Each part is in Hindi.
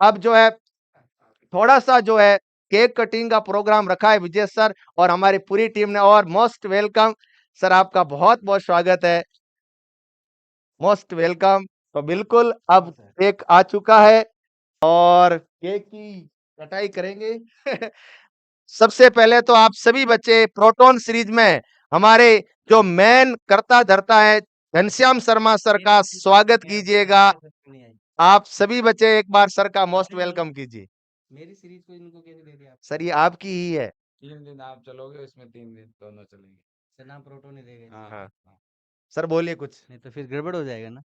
अब जो है थोड़ा-सा जो है केक कटिंग का प्रोग्राम रखा है विजय सर और हमारी पूरी टीम ने और मोस्ट वेलकम सर आपका बहुत-बहुत स्वागत है। Most welcome. तो बिल्कुल अब केक आ चुका है और केक की कटाई करेंगे। सबसे पहले तो आप सभी बच्चे प्रोटॉन सीरीज में हमारे जो मेन कर्ता धर्ता है घनश्याम शर्मा सर का स्वागत कीजिएगा। आप सभी बच्चे एक बार सर का मोस्ट वेलकम कीजिए। मेरी सीरीज को इनको कैसे दे दिया? सर ये आपकी ही है। 3 दिन आप चलोगे, उसमें 3 दिन दोनों चलेंगे। सर नाम प्रोटोन ही देंगे। हाँ, हाँ। सर बोलिए कुछ। नहीं तो फिर गड़बड़ हो जाएगा ना।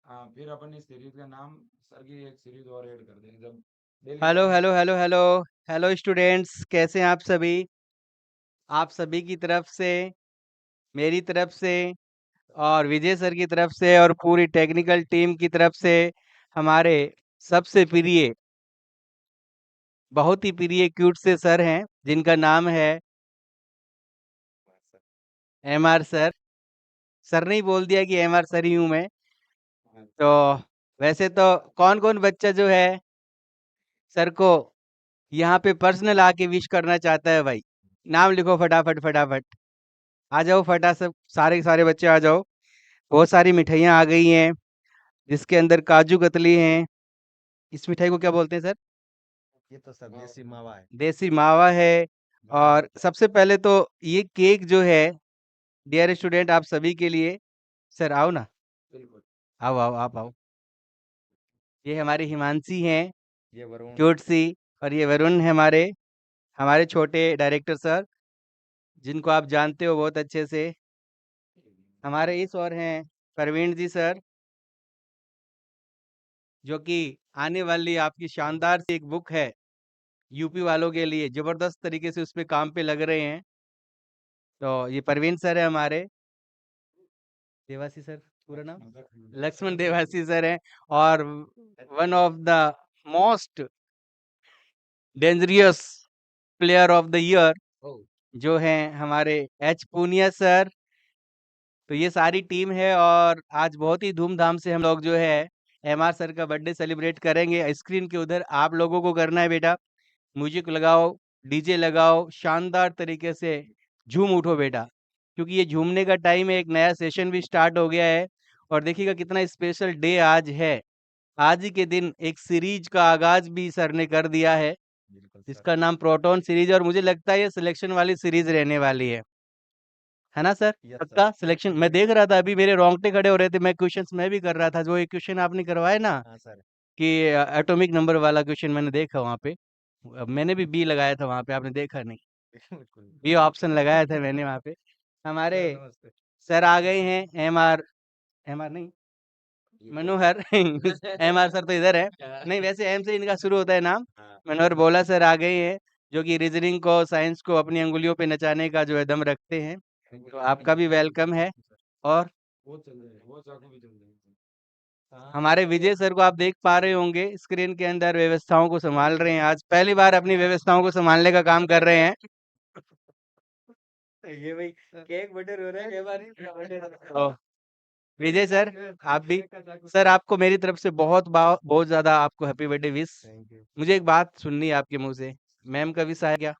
हाँ, फिर अपन इस सीरीज का नाम सर की एक सीरीज और ऐड कर देंगे जब daily hello hello hello hello hello students, कैसे हैं आप सभी? आप सभी की तरफ से, मेरी तरफ से और विजय सर की तरफ से और पूरी टेक्निकल टीम की तरफ से हमारे सबसे प्रिय, बहुत ही प्रिय क्यूट से सर हैं जिनका नाम है एमआर सर। सर ने ही बोल दिया कि एमआर सर ही हूँ मैं। तो वैसे तो कौन कौन बच्चा जो है सर को यहाँ पे पर्सनल आके विश करना चाहता है भाई? नाम लिखो फटाफट फटाफट। आ जाओ फटा सब, सारे के सारे बच्चे आ जाओ। बहुत सारी मिठाइयाँ आ गई हैं जिसके अंदर काजू कतली हैं। इस मिठाई को क्या बोलते हैं सर? ये तो सर देसी मावा है। देसी मावा है। और सबसे पहले तो ये केक जो है डियर स्टूडेंट आप सभी के लिए। सर आओ ना, बिल्कुल। आओ आओ आप आओ। ये हमारी हिमांशी हैं ये वरुण। क्यूट सी, और ये वरुण है हमारे हमारे छोटे डायरेक्टर सर जिनको आप जानते हो बहुत अच्छे से। हमारे इस और हैं प्रवीण जी सर, जो कि आने वाली आपकी शानदार सी एक बुक है यूपी वालों के लिए, जबरदस्त तरीके से उस पे काम पे लग रहे हैं। तो ये परवीन सर है हमारे, देवासी सर पूरा नाम लक्ष्मण देवासी सर हैं। और one of the most dangerous player of the year जो हैं हमारे एच पूनिया सर। तो ये सारी टीम है और आज बहुत ही धूमधाम से हम लोग जो है एमआर सर का बर्थडे सेलिब्रेट करेंगे। स्क्रीन के उधर आप लोगों को करना है बेटा, म्यूजिक लगाओ, डीजे लगाओ, शानदार तरीके से झूम उठो बेटा, क्योंकि ये झूमने का टाइम है। एक नया सेशन भी स्टार्ट हो गया है और देखिएगा कितना स्पेशल डे आज है। आज ही के दिन एक सीरीज का आगाज भी सर ने कर दिया है जिसका नाम प्रोटॉन सीरीज, और मुझे लगता है ये सिलेक्शन वाली सीरीज रहने वाली है ना सर? Yes sir. पक्का सिलेक्शन। मैं देख रहा था अभी मेरे रोंगटे खड़े हो रहे थे, मैं क्वेश्चंस मैं भी कर रहा था। जो एक क्वेश्चन आपने करवाया ना हाँ सर। कि एटॉमिक नंबर वाला क्वेश्चन, मैंने देखा वहाँ पे। मैंने भी बी लगाया था वहाँ पे, आपने देखा नहीं? बिल्कुल। बी ऑप्शन लगाया था मैंने वहाँ पे। हमारे सर नमस्ते। सर आ गए हैं, एमआर एमआर नहीं मनोहर एमआर सर तो इधर है। नहीं, वैसे एम से इनका शुरू होता है नाम। मनोहर बोला सर आ गए हैं, जो कि रीजनिंग को, साइंस को अपनी अंगुलियों पे नचाने का जो है दम रखते हैं। तो आपका भी वेलकम है। और वो चल रहे हैं, वो चाकू भी चल रहे हैं। हमारे विजय सर को आप देख पा रहे होंगे स्क्रीन के अंदर, व्यवस्थाओं को संभाल रहे हैं। आज पहली बार अपनी व्यवस्थाओं को संभालने का काम कर रहे हैं। ये भाई केक बटर हो रहा है। तो विजय सर आप भी, सर आपको मेरी तरफ से बहुत ज्यादा आपको happy birthday wish. Thank you. मुझे एक बात सुननी है आपके मुंह से, मैम का विश आया क्या?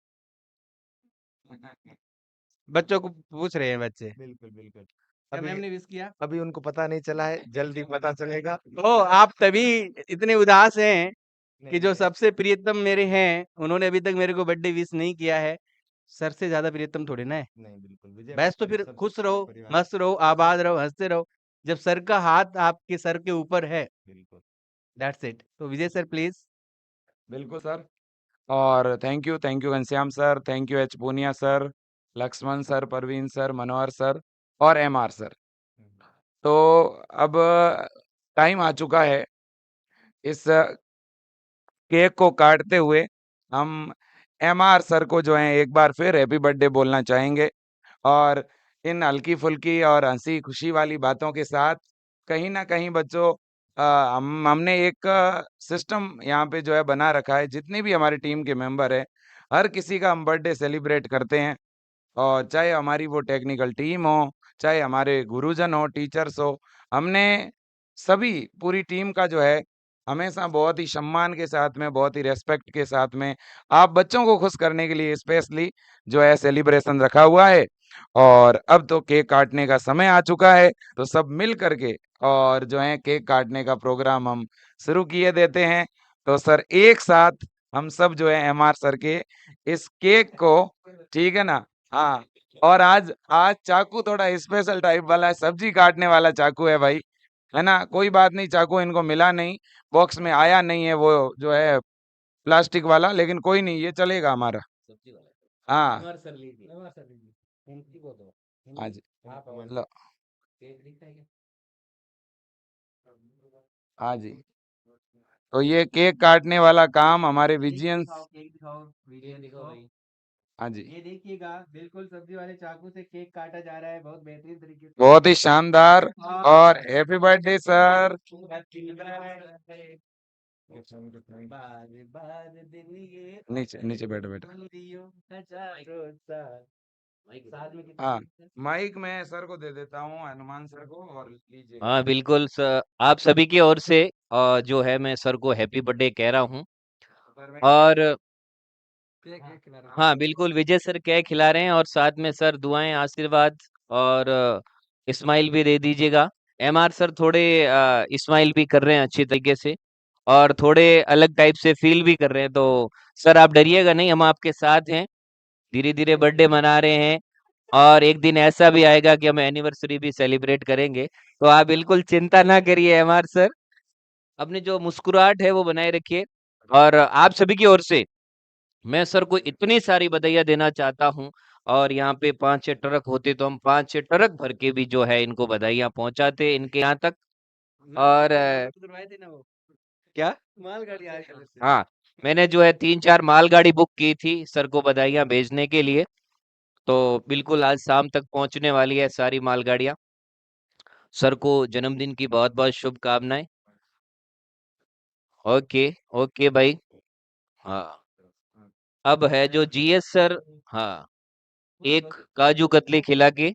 बच्चों को पूछ रहे हैं बच्चे, बिल्कुल, बिल्कुल। क्या मैम अभी ने विश किया? अभी उनको पता नहीं चला है, जल्दी पता चलेगा। ओ आप तभी इतने उदास हैं कि नहीं, जो नहीं। सबसे प्रियतम मेरे हैं उन्होंने अभी तक मेरे को बर्थडे विश नहीं किया है। सर से ज्यादा प्रियतम थोड़ी ना है। नहीं, बिल्कुल विजय बस तो फिर सब खुश रहो, परिवार। मस्त रहो, आबाद रहो, हंसते रहो। जब सर का हाथ आपके सर के ऊपर है, बिल्कुल। That's it. तो विजय सर प्लीज। बिल्कुल सर। और thank you Ghanshyam sir, thank you H Punia sir, Laxman sir, Parveen sir, Manohar sir और एमआर सर। तो अब टाइम आ चुका है, इस केक को काटते हुए हम एमआर सर को जो है एक बार फिर हैप्पी बर्थडे बोलना चाहेंगे। और इन हल्की-फुल्की और हँसी-खुशी वाली बातों के साथ कहीं न कहीं बच्चों, हमने एक सिस्टम यहाँ पे जो है बना रखा है, जितनी भी हमारी टीम के मेंबर हैं, हर किसी का हम बर्थडे सेलिब्रेट करते हैं। और चाहे हमारी वो टेक्निकल टीम हो, चाहे हमारे गुरुजन हो, टीचर्स हो, हमने सभी पूरी टीम का जो है हमेशा बहुत ही सम्मान के साथ में, बहुत ही रिस्पेक्ट के साथ में आप बच्चों को खुश करने के लिए स्पेशली जो है सेलिब्रेशन रखा हुआ है। और अब तो केक काटने का समय आ चुका है, तो सब मिल करके और जो है केक काटने का प्रोग्राम हम शुरू किए देते हैं। तो सर एक साथ हम सब जो है एमआर सर के इस केक को, ठीक है ना? हाँ, और आज आज चाकू थोड़ा स्पेशल टाइप वाला है, सब्जी काटने वाला चाकू है भाई, है ना? कोई बात नहीं, चाकू इनको मिला नहीं, बॉक्स में आया नहीं है वो जो है प्लास्टिक वाला, लेकिन कोई नहीं, ये चलेगा हमारा। हाँ, आज लो, हाँ जी। तो ये केक काटने वाला काम हमारे विजियंस, केक दिखाओ, वीडियो दिखाओ भाई। हाँ जी, ये देखिएगा, बिल्कुल सब्जी वाले चाकू से केक काटा जा रहा है, बहुत बेहतरीन तरीके से। बहुत ही शानदार। और और happy birthday sir. Happy birthday, बार बार दिन ये नीचे नीचे बैठो बेटा। खुशियों हजारों साल। साल में कितने हाँ, दिन हैं? माइक मैं सर को दे देता हूँ, हनुमान सर को, और लीजिए। हाँ, बिल्कुल आप सभी की ओर से जो है मैं सर को हैप्पी बर्थडे कह रहा हूँ। सर मैं और केक केक खिला रहा हूँ। हाँ, बिल्कुल विजय सर केक खिला रहे हैं और साथ में सर दुआएँ, आशीर्वाद और स्माइल भी दे दीजिएगा। एमआर सर थोड़े स्माइल भी कर रहे हैं अच्छी तरीके से और थोड़े अलग टाइप से फ़ील भी कर रहे हैं। तो सर आप डरिएगा नहीं, हम आपके साथ हैं। धीरे-धीरे बर्थडे मना रहे हैं और एक दिन ऐसा भी आएगा कि हम एनिवर्सरी भी सेलिब्रेट करेंगे। तो आप बिल्कुल चिंता ना करिए एमआर सर। अपनी जो मुस्कुराहट है वो बनाए रखिए और आप सभी की ओर से मैं सर को इतनी सारी बधाइयाँ देना चाहता हूँ और यहाँ पे 5-6 ट्रक होते तो हम 5-6 ट्रक भर के भी जो है इनको बधाइयाँ पहुँचाते इनके यहाँ तक। और करवाए थे ना वो क्या मालगाड़ी आ रही है हाँ, मैंने जो है 3-4 मालगाड़ी बुक की थी सर को बधाइयाँ भेजने के लिए। तो बिल्कुल आज शाम तक पहुँचने वाली है सारी मालगाड़ियाँ। सर को जन्मदिन की बहुत-बहुत शुभकामनाएँ। ओके, ओके भाई। हाँ, अब है जो जीएस सर, हाँ, एक काजू कतली खिला के,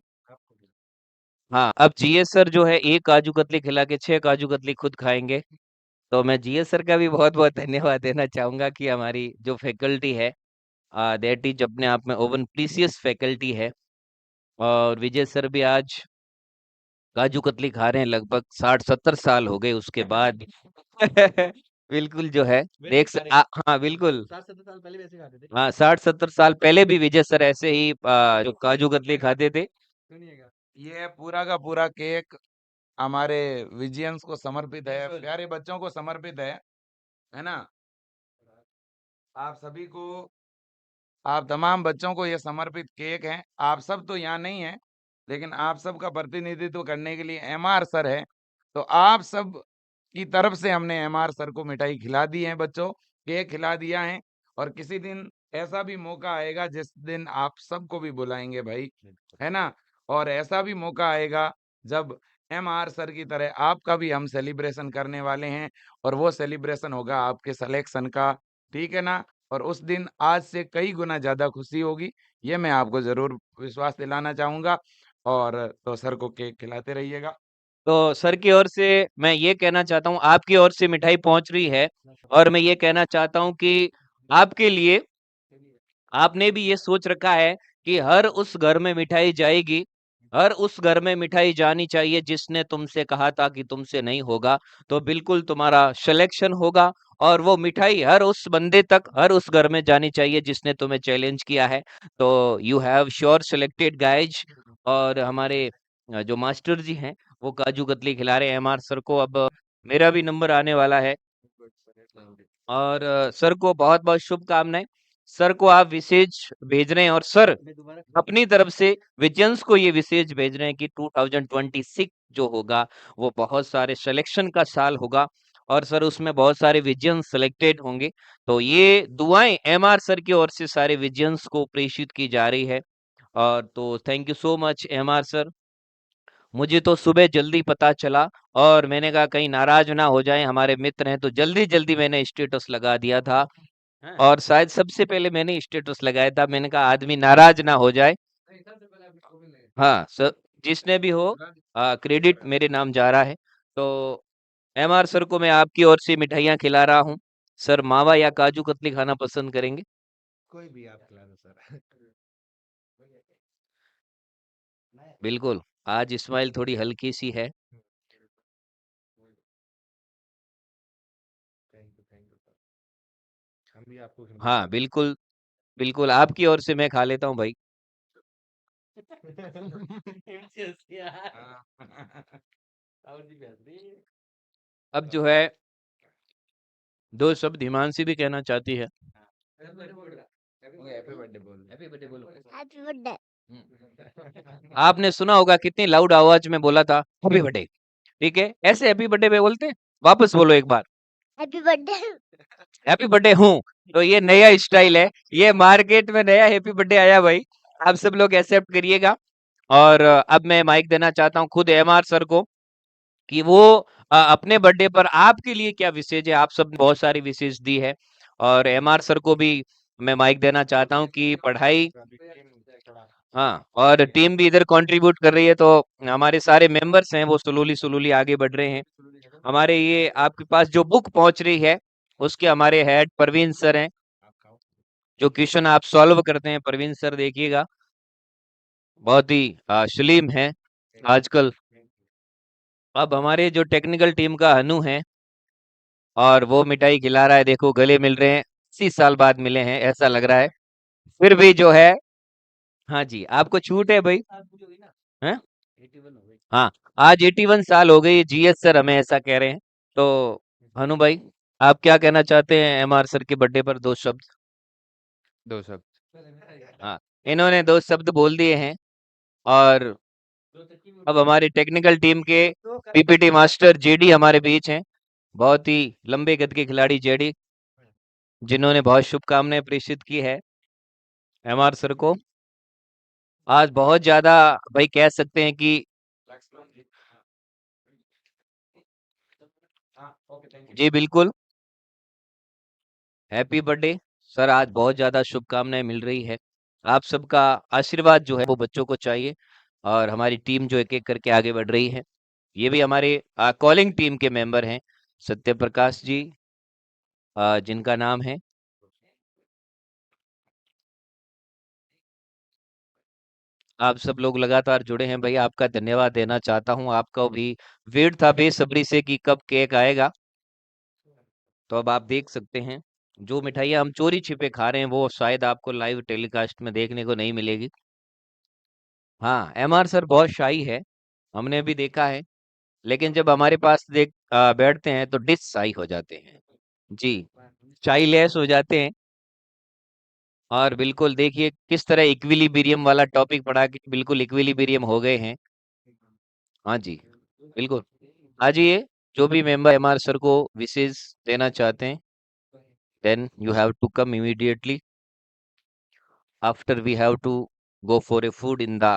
हाँ, अब जीएस सर जो है एक काजू कतली खिला के 6 काजू कतली खुद खाएँगे। तो मैं जीएस सर का भी बहुत-बहुत धन्यवाद देना चाहूँगा कि हमारी जो फैकल्टी है दैट इज़ अपने आप में ओवन प्रीशियस फैकल्टी है। और विजय सर भी आज काजू कतली खा रहे हैं, लगभग 60-70 साल हो गए उसके बाद। बिल्कुल जो है हाँ, बिल्कुल। 60-70 साल पहले वैसे खाते थे हाँ, 60-70 साल पहले भी विजय सर ऐसे ही जो काजू कतली खाते थे। सुनिएगा ये पूरा का पूरा केक हमारे विजियंस को समर्पित है, बिल्कुल। प्यारे बच्चों को समर्पित है ना? आप सभी को, आप तमाम बच्चों को ये समर्पित केक है। आप सब तो यहाँ नहीं हैं, लेकिन आप सबका प्रतिनिधित्व करने के लिए एमआर सर है। तो आप सब की तरफ से हमने एमआर सर को मिठाई खिला दी है बच्चों, केक खिला दिया है। और किसी दिन ऐसा भी मौका आएगा जिस दिन आप सबको भी बुलाएंगे भाई, है ना? और ऐसा भी मौका आएगा जब एमआर सर की तरह आपका भी हम सेलिब्रेशन करने वाले हैं, और वो सेलिब्रेशन होगा आपके सिलेक्शन का, ठीक है ना? और उस दिन आज से कई गुना ज़्यादा खुशी होगी, ये मैं आपको ज़रूर विश्वास दिलाना चाहूँगा। और तो सर को केक खिलाते रहिएगा। तो सर की ओर से मैं ये कहना चाहता हूँ, आपकी ओर से मिठाई पहुँच रही है और मैं ये कहना चाहता हूँ कि आपके लिए आपने भी ये सोच रखा है कि हर उस घर में मिठाई जाएगी, हर उस घर में मिठाई जानी चाहिए जिसने तुमसे कहा था कि तुमसे नहीं होगा। तो बिल्कुल तुम्हारा सिलेक्शन होगा और वो मिठाई हर उस बंदे तक, हर उस घर में जानी चाहिए जिसने तुम्हें चैलेंज किया है। तो you have sure selected guys. और हमारे जो मास्टर जी हैं, वो काजू कतली खिला रहे हैं एमआर सर को। अब मेरा भी नंबर आने वाला है और सर को बहुत-बहुत शुभकामनाएँ। सर को आप विशेष भेज रहे हैं और सर मैं दोबारा अपनी तरफ से विजन्स को ये विशेष भेज रहे हैं कि 2026 जो होगा वो बहुत सारे सिलेक्शन का साल होगा और सर उसमें बहुत सारे विजन्स सिलेक्टेड होंगे। तो ये दुआएँ एमआर सर की ओर से सारे विजन्स को प्रेषित की जा रही है। और तो thank you so much MR sir. मुझे तो सुबह जल्दी पता चला और मैंने कहा कहीं नाराज ना हो जाएं, हमारे मित्र हैं, तो जल्दी-जल्दी मैंने स्टेटस लगा दिया था हाँ और शायद सबसे पहले मैंने स्टेटस लगाया था। मैंने कहा आदमी नाराज ना हो जाए। नहीं, सबसे पहले आपको मिलेगा हाँ, जिसने भी हो क्रेडिट मेरे नाम जा रहा है। तो एमआर सर को मैं आपकी ओर से मिठाइयाँ खिला रहा हूँ। सर मावा या काजू कतली खाना पसंद करेंगे? कोई भी आप खिला दो सर। बिल्कुल, आज स्माइल थोड़ी हल्की-सी है। Thank you sir. हम भी आपको हाँ, बिल्कुल, बिल्कुल आपकी ओर से मैं खा लेता हूँ भाई। अब जो है 2 शब्द हिमांशी भी कहना चाहती है। हैप्पी बर्थडे बोल। हैप्पी बर्थडे बोलो। Happy birthday. आपने सुना होगा कितनी लाउड आवाज में बोला था हैप्पी बर्थडे, ठीक है? ऐसे हैप्पी बर्थडे पे बोलते हैं? वापस बोलो एक बार। Happy birthday. हैप्पी बर्थडे हूँ। तो ये नया स्टाइल है, ये मार्केट में नया हैप्पी बर्थडे आया भाई। आप सब लोग एक्सेप्ट करिएगा और अब मैं माइक देना चाहता हूँ खुद एमआर सर को कि वो अपने बर्थडे पर आपके लिए क्या विशेष है। आप सब ने बहुत सारी विशेष दी है और एमआर सर को भी मैं माइक देना चाहता हूँ कि पढ़ाई हाँ, और टीम भी इधर कंट्रीब्यूट कर रही है तो हमारे सारे मेंबर्स हैं वो स्लोली आगे बढ़ रहे हैं। हमारे ये आपके पास जो बुक पहुंच रही है उसके हमारे हेड परवीन सर हैं, जो क्वेश्चन आप सॉल्व करते हैं। परवीन सर देखिएगा बहुत ही सलीम है आजकल। अब हमारे जो टेक्निकल टीम का हनु है और वो मिठाई खिला रहा है, देखो गले मिल रहे हैं, 80 साल बाद मिले हैं ऐसा लग रहा है। फिर भी जो है हाँ जी, आपको छूट है भाई। हैं? हाँ, आज 81 साल हो गई जीएस सर हमें ऐसा कह रहे हैं। तो हनु भाई आप क्या कहना चाहते हैं एमआर सर के बर्थडे पर 2 शब्द? 2 शब्द। हाँ, इन्होंने 2 शब्द बोल दिए हैं और अब हमारी टेक्निकल टीम के पीपीटी मास्टर जेडी हमारे बीच हैं। बहुत ही लंबे कद के खिलाड़ी जेडी, जिन्होंने बहुत शुभकामनाएं प्रेषित की है एमआर सर को। आज बहुत ज्यादा भाई कह सकते हैं कि जी बिल्कुल, हैप्पी बर्थडे सर। आज बहुत ज्यादा शुभकामनाएं मिल रही है। आप सबका आशीर्वाद जो है वो बच्चों को चाहिए और हमारी टीम जो एक-एक करके आगे बढ़ रही है। ये भी हमारे कॉलिंग टीम के मेंबर हैं, सत्य प्रकाश जी, जिनका नाम है आप सब लोग लगातार जुड़े हैं भाई, आपका धन्यवाद देना चाहता हूँ। आपका भी वेट था बेसब्री से कि कब केक आएगा। तो अब आप देख सकते हैं जो मिठाइयाँ हम चोरी छिपे खा रहे हैं वो शायद आपको लाइव टेलीकास्ट में देखने को नहीं मिलेगी। हाँ, एमआर सर बहुत शाई है, हमने भी देखा है, लेकिन जब हमारे पास बैठते हैं तो डिश शाई हो जाते हैं। जी, शाईलेस हो जाते हैं और बिल्कुल देखिए किस तरह इक्विलिब्रियम वाला टॉपिक पढ़ा के बिल्कुल इक्विलिब्रियम हो गए हैं। हाँ जी, बिल्कुल। आ जाइए, जो भी मेंबर एमआर सर को विशेष देना चाहते हैं, then you have to come immediately. After we have to go for a food in the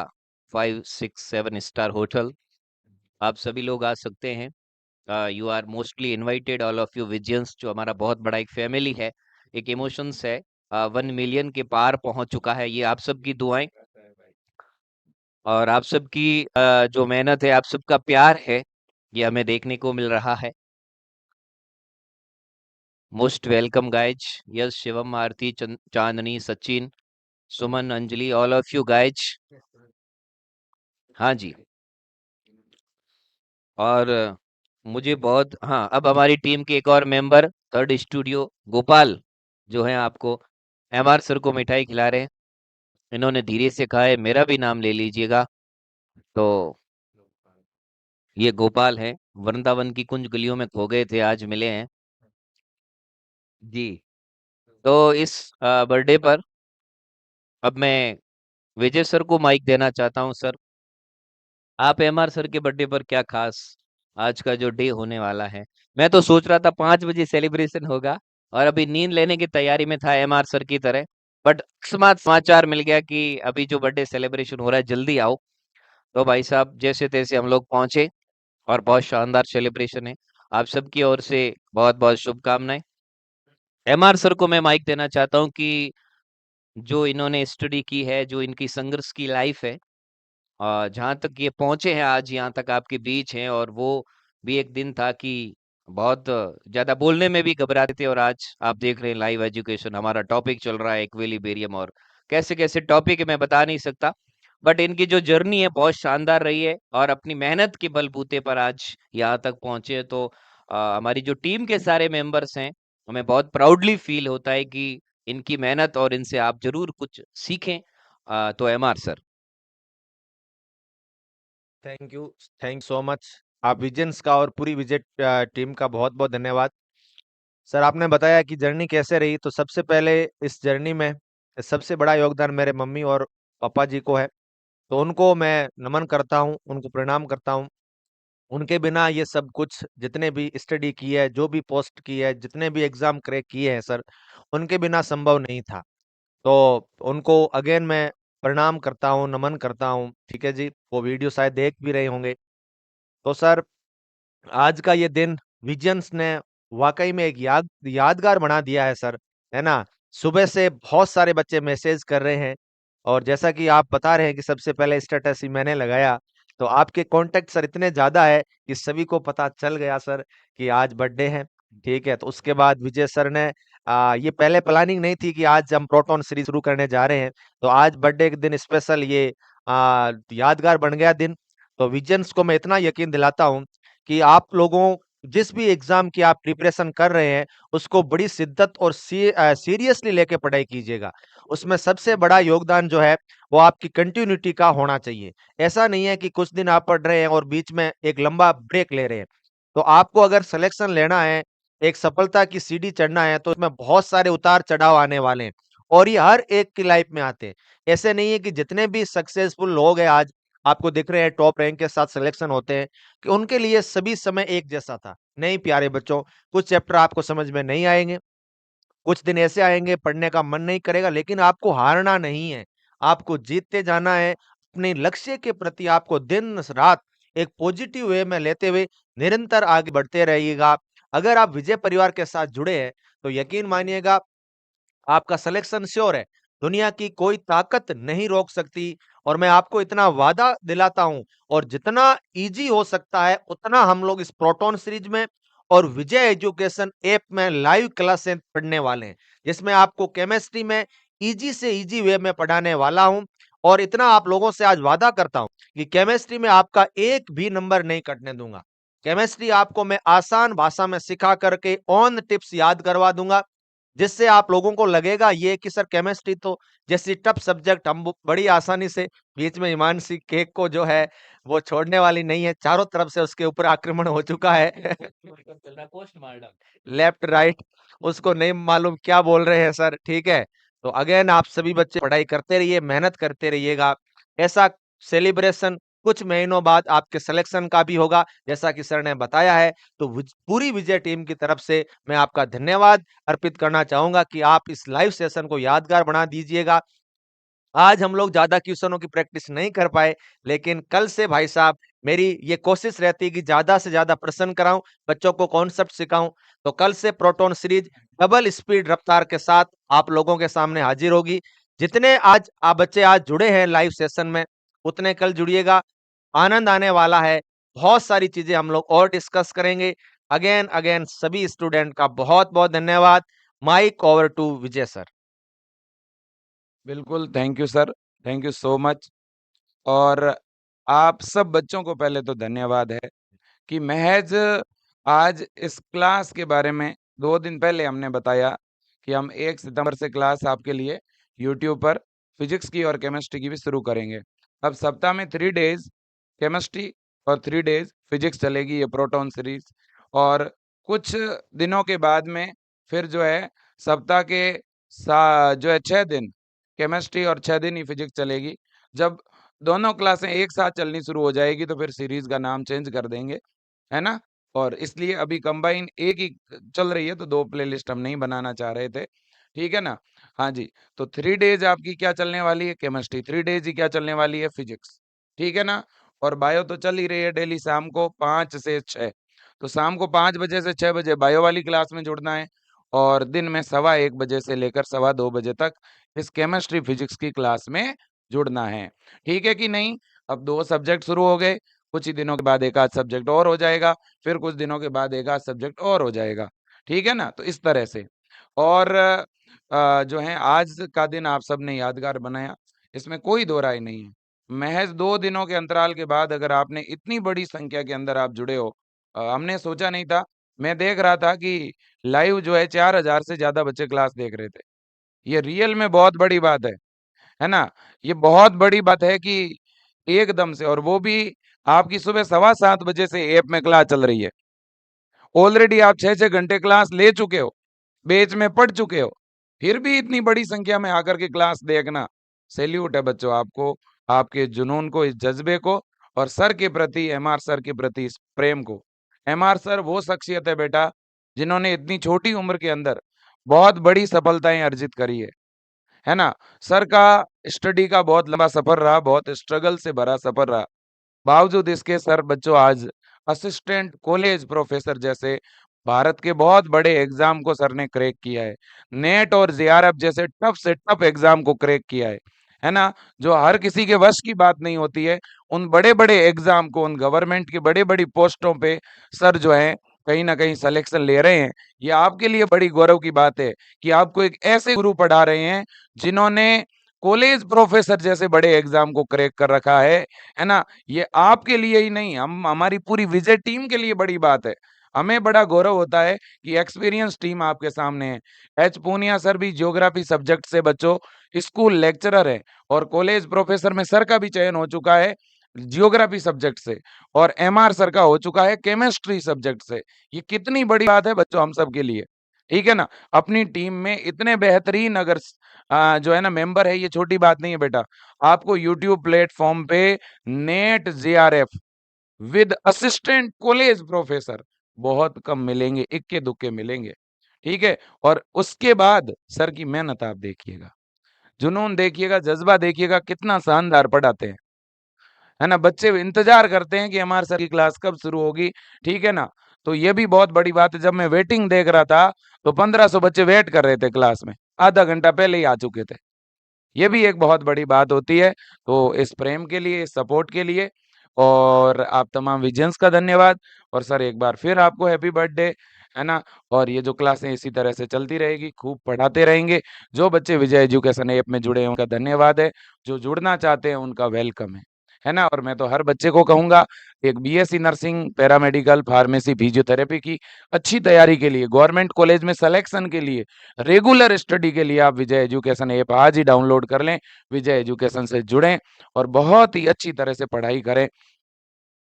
5, 6, 7 star hotel. आप सभी लोग आ सकते हैं। You are mostly invited all of you visions, जो हमारा बहुत बड़ा एक फैमिली है, एक इमोशंस है। 1 मिलियन के पार पहुंच चुका है। ये आप सबकी दुआएं और आप सबकी जो मेहनत है, आप सबका प्यार है, ये हमें देखने को मिल रहा है। Most welcome guys, yes Shivam, Aarti, Chandni, Sachin, Suman, Anjali, all of you guys. हाँ जी, और मुझे बहुत हाँ, अब हमारी टीम के एक और मेंबर थर्ड स्टूडियो गोपाल जो है आपको एमआर सर को मिठाई खिला रहे हैं। इन्होंने धीरे से कहा है मेरा भी नाम ले लीजिएगा। तो ये गोपाल है, वृंदावन की कुंज गलियों में खो गए थे, आज मिले हैं जी। तो इस बर्थडे पर अब मैं विजय सर को माइक देना चाहता हूँ। सर, आप एमआर सर के बर्थडे पर क्या खास आज का जो डे होने वाला है? मैं तो सोच रहा था 5 बजे सेलिब्रेशन होगा और अभी नींद लेने की तैयारी में था एमआर सर की तरह, बट अकस्मात समाचार मिल गया कि अभी जो बर्थडे सेलिब्रेशन हो रहा है जल्दी आओ। तो भाई साहब जैसे-तैसे हम लोग पहुँचे और बहुत शानदार सेलिब्रेशन है। आप सबकी ओर से बहुत-बहुत शुभकामनाएँ। एमआर सर को मैं माइक देना चाहता हूँ कि जो इन्होंने स्टडी की है, जो इनकी संघर्ष की लाइफ है, जहाँ तक ये पहुँचे हैं आज यहाँ तक आपके बीच हैं और वो भी एक दिन था कि बहुत ज़्यादा बोलने में भी घबराते थे और आज आप देख रहे हैं लाइव एजुकेशन, हमारा टॉपिक चल रहा है इक्विलिब्रियम और कैसे-कैसे टॉपिक है मैं बता नहीं सकता। बट इनकी जो जर्नी है बहुत शानदार रही है और अपनी मेहनत के बलबूते पर आज यहाँ तक पहुँचे हैं। तो हमारी जो टीम के सारे मेंबर्स हैं, हमें बहुत प्राउडली फ़ील होता है कि इनकी मेहनत और इनसे आप ज़रूर कुछ सीखें। तो MR sir. Thank you, thank so much. आप विजन्स का और पूरी विजेट टीम का बहुत-बहुत धन्यवाद। सर आपने बताया कि जर्नी कैसे रही, तो सबसे पहले इस जर्नी में सबसे बड़ा योगदान मेरे मम्मी और पापा जी को है, तो उनको मैं नमन करता हूँ, उनको प्रणाम करता हूँ। उनके बिना ये सब कुछ जितने भी स्टडी की है, जो भी पोस्ट की है, जितने भी एग्ज़ाम क्रैक किए हैं सर, उनके बिना संभव नहीं था। तो उनको अगेन मैं प्रणाम करता हूँ, नमन करता हूँ, ठीक है जी? वो वीडियो शायद देख भी रहे होंगे। तो सर आज का ये दिन विजन्स ने वाक़ई में एक यादगार बना दिया है सर, है ना? सुबह से बहुत सारे बच्चे मैसेज कर रहे हैं और जैसा कि आप बता रहे हैं कि सबसे पहले स्टेटस ही मैंने लगाया, तो आपके कॉन्टैक्ट सर इतने ज़्यादा है कि सभी को पता चल गया सर कि आज बर्थडे है, ठीक है? तो उसके बाद विजय सर ने ये पहले प्लानिंग नहीं थी कि आज हम प्रोटॉन सीरीज़ शुरू करने जा रहे हैं, तो आज बर्थडे के दिन स्पेशल ये यादगार बन गया दिन। तो विजन्स को मैं इतना यकीन दिलाता हूँ कि आप लोगों जिस भी एग्ज़ाम की आप प्रिपरेशन कर रहे हैं, उसको बड़ी शिद्दत और सीरियसली लेके पढ़ाई कीजिएगा। उसमें सबसे बड़ा योगदान जो है, वो आपकी कंटिन्यूटी का होना चाहिए। ऐसा नहीं है कि कुछ दिन आप पढ़ रहे हैं और बीच में एक लंबा ब्रेक ले रहे हैं। तो आपको अगर सिलेक्शन लेना है, एक सफलता की सीढ़ी चढ़ना है, तो इसमें बहुत सारे उतार-चढ़ाव आने वाले हैं और ये हर एक की लाइफ़ में आते हैं। ऐसे नहीं है कि जितने भी सक्सेसफुल लोग हैं आज, आपको दिख रहे हैं टॉप रैंक के साथ सिलेक्शन होते हैं, कि उनके लिए सभी समय एक जैसा था। नहीं प्यारे बच्चों, कुछ चैप्टर आपको समझ में नहीं आएँगे, कुछ दिन ऐसे आएँगे पढ़ने का मन नहीं करेगा, लेकिन आपको हारना नहीं है, आपको जीतते जाना है। अपने लक्ष्य के प्रति आपको दिन-रात एक पॉजिटिव वे में लेते हुए निरंतर आगे बढ़ते रहिएगा। अगर आप विजय परिवार के साथ जुड़े हैं, तो यकीन मानिएगा आपका सिलेक्शन श्योर है। दुनिया की कोई ताकत नहीं रोक सकती और मैं आपको इतना वादा दिलाता हूँ और जितना ईज़ी हो सकता है उतना हम लोग इस प्रोटॉन सीरीज में और विजय एजुकेशन ऐप में लाइव क्लासें पढ़ने वाले हैं, जिसमें आपको केमिस्ट्री में ईज़ी से ईज़ी वे में पढ़ाने वाला हूँ और इतना आप लोगों से आज वादा करता हूँ कि केमिस्ट्री में आपका एक भी नंबर नहीं कटने दूँगा। केमिस्ट्री आपको मैं आसान भाषा में सिखा करके ऑन टिप्स याद करवा दूँगा, जिससे आप लोगों को लगेगा ये कि सर केमिस्ट्री तो जैसी टफ सब्जेक्ट हम बड़ी आसानी से बीच में हिमांशी केक को जो है वो छोड़ने वाली नहीं है, चारों तरफ से उसके ऊपर आक्रमण हो चुका है। लेफ्ट राइट उसको नहीं मालूम क्या बोल रहे हैं सर, ठीक है? तो अगेन आप सभी बच्चे पढ़ाई करते रहिए, मेहनत करते रहिएगा। ऐसा सेलिब्रेशन कुछ महीनों बाद आपके सिलेक्शन का भी होगा, जैसा कि सर ने बताया है। तो पूरी विजय टीम की तरफ से मैं आपका धन्यवाद अर्पित करना चाहूँगा कि आप इस लाइव सेशन को यादगार बना दीजिएगा। आज हम लोग ज़्यादा क्वेश्चनों की प्रैक्टिस नहीं कर पाए, लेकिन कल से भाई साहब मेरी ये कोशिश रहती है कि ज़्यादा से ज़्यादा प्रश्न कराऊँ, बच्चों को कॉन्सेप्ट सिखाऊँ। तो कल से प्रोटॉन सीरीज डबल स्पीड रफ्तार के साथ आप लोगों के सामने हाजिर होगी। जितने आज आप बच्चे आज जुड़े हैं लाइव सेशन में, उतने कल जुड़िएगा। आनंद आने वाला है। बहुत सारी चीज़ें हम लोग और डिस्कस करेंगे। अगेन अगेन सभी स्टूडेंट का बहुत-बहुत धन्यवाद। Mike over to Vijay sir. बिल्कुल, thank you sir, thank you so much. और आप सब बच्चों को पहले तो धन्यवाद है कि महज़ आज इस क्लास के बारे में 2 दिन पहले हमने बताया कि हम 1 सितंबर से क्लास आपके लिए यूट्यूब पर फिज़िक्स की और केमिस्ट्री की भी शुरू करेंगे। अब सप्ताह में 3 डेज़ केमिस्ट्री और 3 डेज़ फिज़िक्स चलेगी ये प्रोटॉन सीरीज़ और कुछ दिनों के बाद में फिर जो है सप्ताह के सा जो है 6 दिन केमिस्ट्री और 6 दिन ही फिज़िक्स चलेगी। जब दोनों क्लासें एक साथ चलनी शुरू हो जाएगी तो फिर सीरीज़ का नाम चेंज कर देंगे, है ना? और इसलिए अभी कंबाइन एक ही चल रही है तो 2 प्लेलिस्ट हम नहीं बनाना चाह रहे थे, ठीक है ना? हाँ जी, तो 3 डेज़ आपकी क्या चलने वाली है केमिस्ट्री, 3 डेज़ ही क्या चलने वाली है फिज़िक्स, ठीक है ना? और बायो तो चल ही रही है डेली शाम को 5 से 6, तो शाम को 5 बजे से 6 बजे बायो वाली क्लास में जुड़ना है और दिन में सवा 1 बजे से लेकर सवा 2 बजे तक इस केमिस्ट्री फिज़िक्स की क्लास में जुड़ना है, ठीक है कि नहीं? अब 2 सब्जेक्ट शुरू हो गए, कुछ ही दिनों के बाद एक आध सब्जेक्ट और हो जाएगा, फिर कुछ दिनों के बाद एक आध सब्जेक्ट और हो जाएगा, ठीक है ना? तो इस तरह से। और जो है आज का दिन आप सबने यादगार बनाया, इसमें कोई दो राय नहीं है। महज़ 2 दिनों के अंतराल के बाद अगर आपने इतनी बड़ी संख्या के अंदर आप जुड़े हो, हमने सोचा नहीं था। मैं देख रहा था कि लाइव जो है 4000 से ज़्यादा बच्चे क्लास देख रहे थे। ये रियल में बहुत बड़ी बात है ना? ये बहुत बड़ी बात है कि एकदम से, और वो भी आपकी सुबह 7:15 बजे से ऐप में क्लास चल रही है। ऑलरेडी आप 6-6 घंटे क्लास ले चुके हो, बैच में पढ़ चुके हो, फिर भी इतनी बड़ी संख्या में आकर के क्लास देखना, सैल्यूट है बच्चों आपको, आपके जुनून को, इस जज़्बे को और सर के प्रति, एमआर सर के प्रति इस प्रेम को। एमआर सर वो शख्सियत है बेटा, जिन्होंने इतनी छोटी उम्र के अंदर बहुत बड़ी सफलताएँ अर्जित करी है ना? सर का स्टडी का बहुत लंबा सफ़र रहा, बहुत स्ट्रगल से भरा सफ़र रहा। बावजूद इसके सर बच्चों आज असिस्टेंट कॉलेज प्रोफेसर जैसे भारत के बहुत बड़े एग्जाम को सर ने क्रैक किया है। नेट और जेआरएफ जैसे टफ से टफ एग्जाम को क्रैक किया है ना? जो हर किसी के वश की बात नहीं होती है, उन बड़े-बड़े एग्जाम को, उन गवर्नमेंट की बड़ी-बड़ी पोस्टों पे सर जो है कहीं न कहीं सिलेक्शन ले रहे हैं। ये आपके लिए बड़ी गौरव की बात है कि आपको एक ऐसे गुरु पढ़ा रहे हैं जिन्होंने कॉलेज प्रोफेसर जैसे बड़े एग्जाम को क्रैक कर रखा है ना? ये आपके लिए ही नहीं, हम हमारी पूरी विजय टीम के लिए बड़ी बात है। हमें बड़ा गौरव होता है कि एक्सपीरियंस टीम आपके सामने है। एच पूनिया सर भी ज्योग्राफी सब्जेक्ट से बच्चों स्कूल लेक्चरर है, और कॉलेज प्रोफेसर में सर का भी चयन हो चुका है ज्योग्राफी सब्जेक्ट से, और एमआर सर का हो चुका है केमिस्ट्री सब्जेक्ट से। ये कितनी बड़ी बात है बच्चों हम सब के लिए, ठीक है ना? अपनी टीम में इतने बेहतरीन अगर जो है ना मेंबर है, ये छोटी बात नहीं है बेटा। आपको यूट्यूब प्लेटफॉर्म पे net JRF with assistant college professor बहुत कम मिलेंगे, इक्के दुक्के मिलेंगे, ठीक है? और उसके बाद सर की मेहनत आप देखिएगा, जुनून देखिएगा, जज्बा देखिएगा, कितना शानदार पढ़ाते हैं, है ना? बच्चे इंतजार करते हैं कि हमारे सर की क्लास कब शुरू होगी, ठीक है ना? तो ये भी बहुत बड़ी बात है। जब मैं वेटिंग देख रहा था तो 1500 बच्चे वेट कर रहे थे क्लास में, आधा घंटा पहले ही आ चुके थे। ये भी एक बहुत बड़ी बात होती है। तो इस प्रेम के लिए, इस सपोर्ट के लिए और आप तमाम विजियंस का धन्यवाद। और सर एक बार फिर आपको हैप्पी बर्थडे, है ना? और ये जो क्लासें इसी तरह से चलती रहेगी, खूब पढ़ाते रहेंगे। जो बच्चे विजय एजुकेशन ऐप में जुड़े हैं उनका धन्यवाद है, जो जुड़ना चाहते हैं उनका वेलकम है ना? और मैं तो हर बच्चे को कहूँगा, एक BSc nursing, paramedical, pharmacy, physiotherapy की अच्छी तैयारी के लिए, गवर्नमेंट कॉलेज में सिलेक्शन के लिए, रेगुलर स्टडी के लिए आप विजय एजुकेशन ऐप आज ही डाउनलोड कर लें, विजय एजुकेशन से जुड़ें और बहुत ही अच्छी तरह से पढ़ाई करें।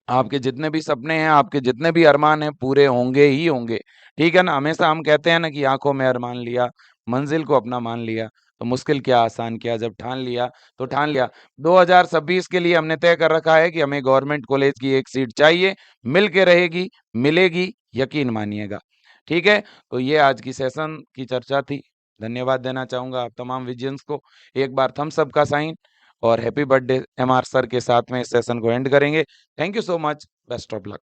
आपके जितने भी सपने हैं, आपके जितने भी अरमान हैं, पूरे होंगे ही होंगे, ठीक है ना? हमेशा हम कहते हैं ना कि आँखों में अरमान लिया, मंजिल को अपना मान लिया, तो मुश्किल क्या आसान किया, जब ठान लिया तो ठान लिया। 2026 के लिए हमने तय कर रखा है कि हमें गवर्नमेंट कॉलेज की एक सीट चाहिए, मिल के रहेगी, मिलेगी, यकीन मानिएगा, ठीक है? तो ये आज की सेशन की चर्चा थी। धन्यवाद देना चाहूँगा आप तमाम विजियंस को। एक बार थम्स अप का साइन और हैप्पी बर्थडे एमआर सर के साथ में इस सेशन को एंड करेंगे। Thank you so much, best of luck.